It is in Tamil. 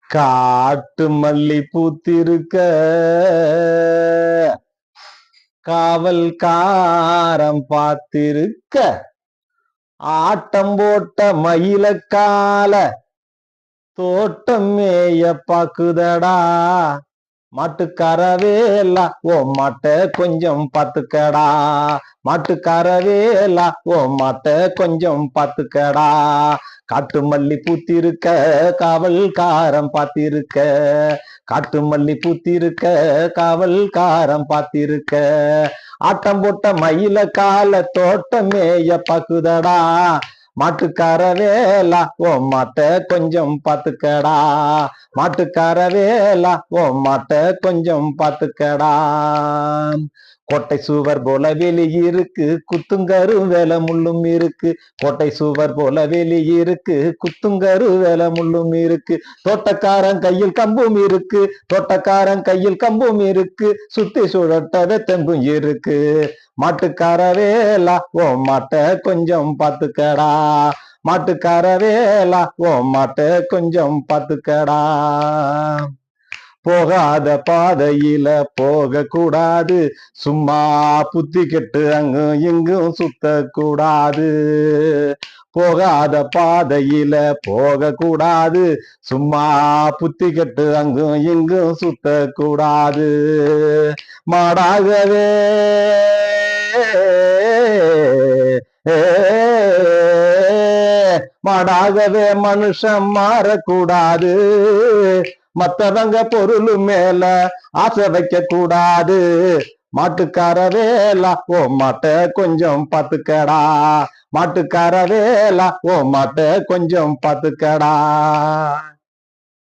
காட்டு மல்லி பூத்திருக்க காவல்காரன் பார்த்திருக்க ஆட்டம் போட்ட மயிலக்கால தோட்டம் மேய பாக்குதடா மாட்டுக்காரவேலா ஓ மாட்ட கொஞ்சம் பாத்துக்கடா மாட்டுக்காரவேலா ஓ மாட்ட கொஞ்சம் பாத்துக்கடா காட்டு மல்லி பூத்திருக்க காவல்காரன் பார்த்திருக்க காட்டு மல்லி பூத்திருக்க காவல்காரன் பார்த்திருக்க ஆட்டம் போட்ட மயில கால தோட்டமேய பாக்குதடா மாட்டுக்காரவேலா ஓ மாட்ட கொஞ்சம் பாத்துக்கடா மாட்டுக்காரவேலா ஓ மாட்ட கொஞ்சம் பாத்துக்கடா கோட்டை சுவர் போல வெளி இருக்கு குத்துங்கரு வேலை முள்ளும் இருக்கு கோட்டை சுவர் போல வெளி இருக்கு குத்துங்கரு வேலை முள்ளும் இருக்கு தோட்டக்காரன் கையில் கம்பும் இருக்கு தோட்டக்காரன் கையில் கம்பும் இருக்கு சுத்தி சுழட்டவே தெம்பும் இருக்கு மாட்டுக்காரவேலா ஓ மாட்ட கொஞ்சம் பாத்துக்கடா மாட்டுக்காரவேலா ஓ மாட்ட கொஞ்சம் பாத்துக்கடா போகாத பாதையில போக கூடாது சும்மா புத்தி கெட்டு அங்கும் இங்கும் சுத்த கூடாது போகாத பாதையில போக கூடாது சும்மா புத்தி கெட்டு அங்கும் இங்கும் சுத்த கூடாது மாடாகவே மாடாகவே மனுஷன் மாறக்கூடாது மத்தவங்க பொருள் மேல ஆசை வைக்க கூடாது மாட்டுக்காரவேலா ஓ மாட்ட கொஞ்சம் பாத்துக்கடா மாட்டுக்காரவேலா ஓ மாட்ட கொஞ்சம் பாத்துக்கடா